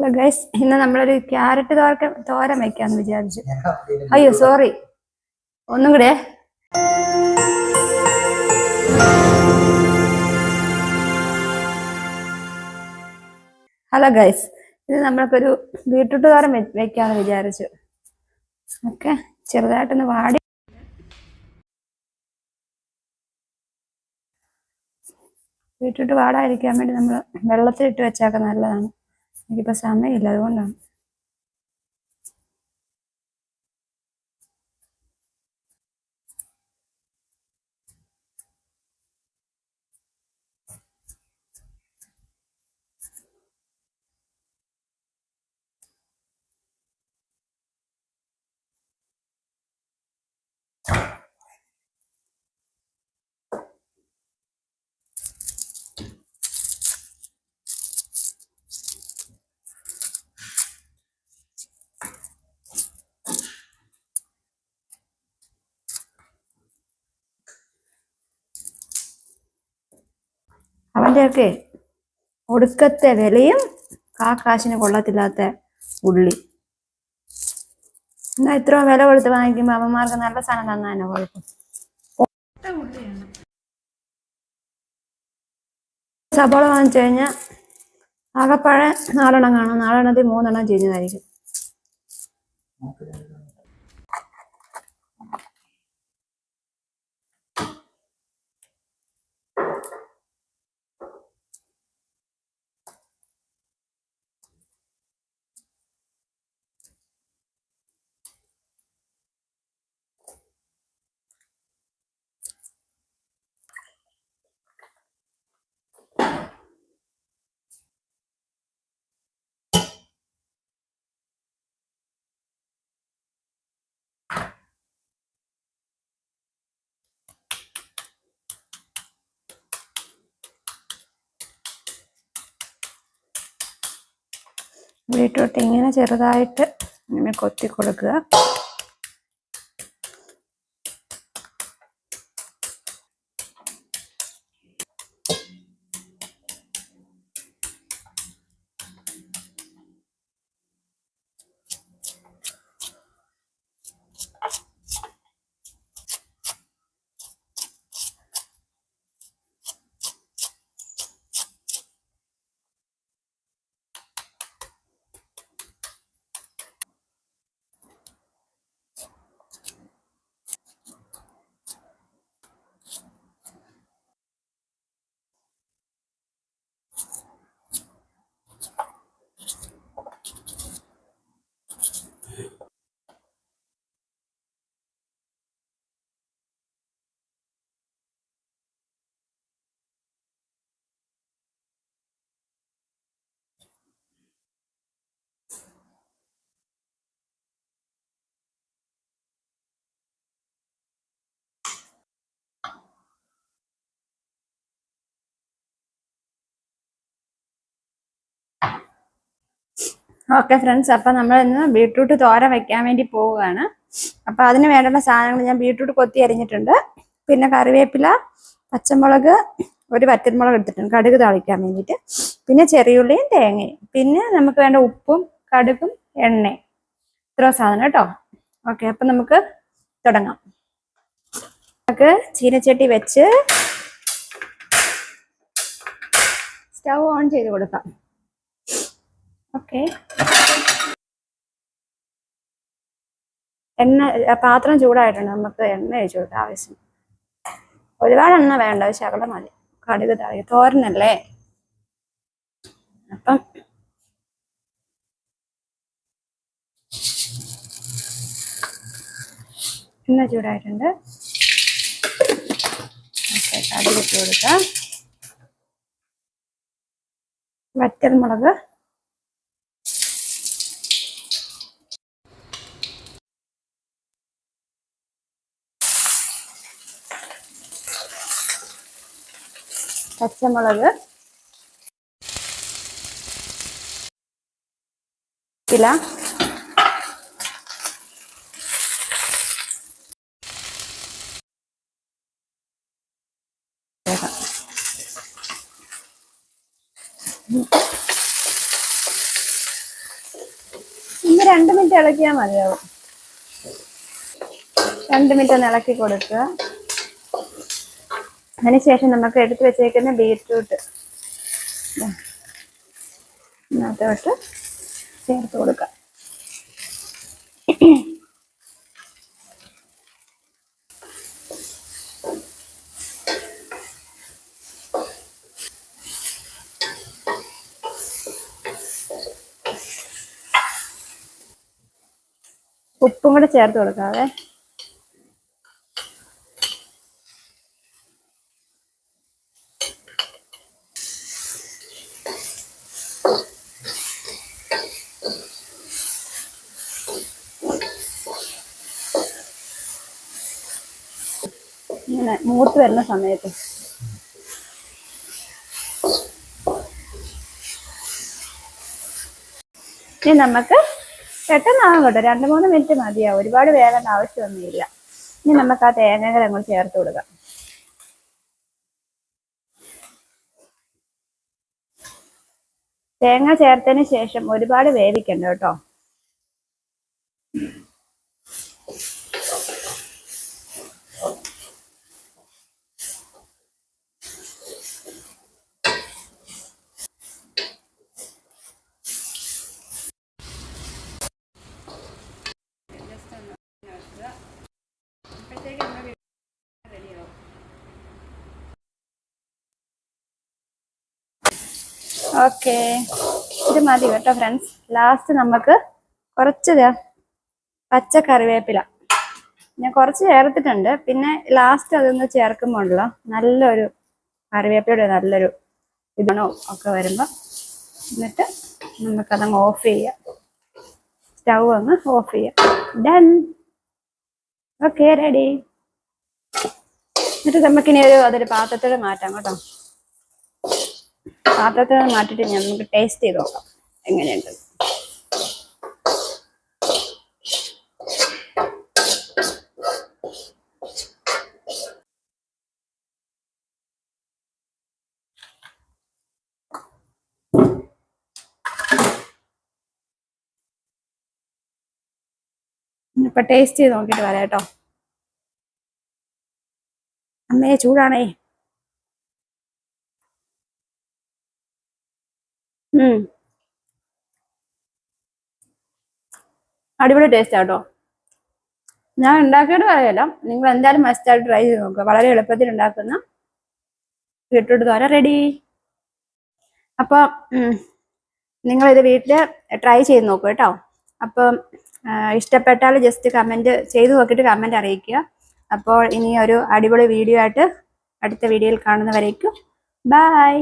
Hello guys, ഇന്ന് നമ്മളൊരു carrot തോരൻ വെക്കാന്ന് വിചാരിച്ചു. അയ്യോ സോറി, ഒന്നും കൂടെ. ഹലോ ഗൈസ്, ഇത് നമ്മൾക്കൊരു ബീട്രൂട്ട് തോരൻ വെക്കാന്ന് വിചാരിച്ചു. ഓക്കെ, ചെറുതായിട്ടൊന്ന് വാടി. ബീട്രൂട്ട് വാടാതിരിക്കാൻ വേണ്ടി നമ്മൾ വെള്ളത്തിലിട്ട് വെച്ചാൽ നല്ലതാണ്. എനിക്കിപ്പോൾ സമയമില്ല, അതുകൊണ്ടാണ്. അവൻ്റെയൊക്കെ ഒടുക്കത്തെ വിലയും കാശിന് കൊള്ളത്തില്ലാത്ത ഉള്ളി. എന്നാൽ ഇത്രയും വില കൊടുത്ത് വാങ്ങിക്കുമ്പോൾ അവന്മാർക്ക് നല്ല സാധനം തന്നാനോ കുഴപ്പം. സബോള വാങ്ങിച്ചു കഴിഞ്ഞാൽ ആകെപ്പാടെ 4 കാണും. 4 3 ചെയ്യുന്നതായിരിക്കും. ബീട്രൂട്ട് ഇങ്ങനെ ചെറുതായിട്ട് ഇങ്ങനെ കൊത്തി കൊടുക്കുക. ഓക്കെ ഫ്രണ്ട്സ്, അപ്പം നമ്മൾ ഇന്ന് ബീട്രൂട്ട് തോരൻ വെക്കാൻ വേണ്ടി പോവുകയാണ്. അപ്പം അതിന് വേണ്ടുന്ന സാധനങ്ങൾ ഞാൻ ബീട്രൂട്ട് കൊത്തി അരിഞ്ഞിട്ടുണ്ട്. പിന്നെ കറിവേപ്പില, പച്ചമുളക്, ഒരു വറ്റൽമുളക് എടുത്തിട്ടുണ്ട് കടുക് താളിക്കാൻ വേണ്ടിയിട്ട്. പിന്നെ ചെറിയുള്ളിയും തേങ്ങയും. പിന്നെ നമുക്ക് വേണ്ട ഉപ്പും കടുകും എണ്ണയും. ഇത്ര സാധനം കേട്ടോ. ഓക്കെ, അപ്പം നമുക്ക് തുടങ്ങാം. നമുക്ക് ചീനച്ചട്ടി വെച്ച് സ്റ്റൗ ഓൺ ചെയ്ത് കൊടുക്കാം. ഓക്കെ, പാത്രം ചൂടായിട്ടുണ്ട്. നമുക്ക് എണ്ണ ഒഴിച്ചു കൊടുക്കാം ആവശ്യം. ഒരുപാട് എണ്ണ വേണ്ട, ശകലം മതി. കടുക് താഴെ തോരനല്ലേ, അപ്പം എണ്ണ ചൂടായിട്ടുണ്ട്. ഓക്കെ, കടുക് ഇട്ട് കൊടുക്കാം. വറ്റൽമുളക്, പച്ചമുളക്, ഇല, 2 മിനിറ്റ് ഇളക്കിയാൽ മതിയാവും. 2 മിനിറ്റ് ഒന്ന് ഇളക്കി കൊടുക്കുക. അതിനുശേഷം നമുക്ക് എടുത്തു വെച്ചേക്കുന്ന ബീറ്റ്റൂട്ട് ഇതിനകത്തോട്ട് ചേർത്ത് കൊടുക്കാം. ഉപ്പും കൂടെ ചേർത്ത് കൊടുക്കാവേ. ഇങ്ങനെ മൂത്ത് വരുന്ന സമയത്ത് ഇനി നമുക്ക് പെട്ടെന്നാകും കേട്ടോ, 2-3 മിനിറ്റ് മതിയാവും, ഒരുപാട് വേഗേണ്ട ആവശ്യമൊന്നുമില്ല. ഇനി നമുക്ക് ആ തേങ്ങകൾ അങ്ങോട്ട് ചേർത്ത് കൊടുക്കാം. തേങ്ങ ചേർത്തതിന് ശേഷം ഒരുപാട് വേവിക്കണ്ട കേട്ടോ. ഓക്കെ, ഇത് മതി കേട്ടോ ഫ്രണ്ട്സ്. ലാസ്റ്റ് നമുക്ക് കുറച്ച് പച്ച കറിവേപ്പില ഞാൻ കുറച്ച് ചേർത്തിട്ടുണ്ട്. പിന്നെ ലാസ്റ്റ് അതൊന്ന് ചേർക്കുമ്പോഴല്ലോ നല്ലൊരു കറിവേപ്പിലയുടെ നല്ലൊരു ഇതാണോ ഒക്കെ വരുമ്പോൾ എന്നിട്ട് നമുക്കതങ്ങ് ഓഫ് ചെയ്യാം. സ്റ്റൗ അങ്ങ് ഓഫ് ചെയ്യാം. ഡൺ. Okay, ready. എന്നിട്ട് നമുക്കിനി അതൊരു പാത്രത്തിൽ മാറ്റാം കേട്ടോ. പാത്രത്തിൽ മാറ്റിയിട്ട് നമുക്ക് ടേസ്റ്റ് ചെയ്ത് നോക്കാം എങ്ങനെയുണ്ട്. ഇപ്പൊ ടേസ്റ്റ് ചെയ്ത് നോക്കിയിട്ട് വരാം കേട്ടോ. അമ്മേ ചൂടാണേ. അടിപൊളി ടേസ്റ്റ് ആട്ടോ. ഞാൻ ഉണ്ടാക്കിയിട്ട് പറയല്ല, നിങ്ങൾ എന്തായാലും മസ്റ്റായിട്ട് ട്രൈ ചെയ്ത് നോക്കുക. വളരെ എളുപ്പത്തിൽ ഉണ്ടാക്കുന്ന ബീട്രൂട്ട് തോരൻ റെഡി. അപ്പോൾ നിങ്ങളിത് വീട്ടിൽ ട്രൈ ചെയ്ത് നോക്കുക കേട്ടോ. അപ്പം ഇഷ്ടപ്പെട്ടാൽ ജസ്റ്റ് കമൻറ്റ് ചെയ്ത് നോക്കിയിട്ട് കമൻറ്റ് അറിയിക്കുക. അപ്പോൾ ഇനി ഒരു അടിപൊളി വീഡിയോ ആയിട്ട് അടുത്ത വീഡിയോയിൽ കാണുന്നവരേക്കും ബൈ.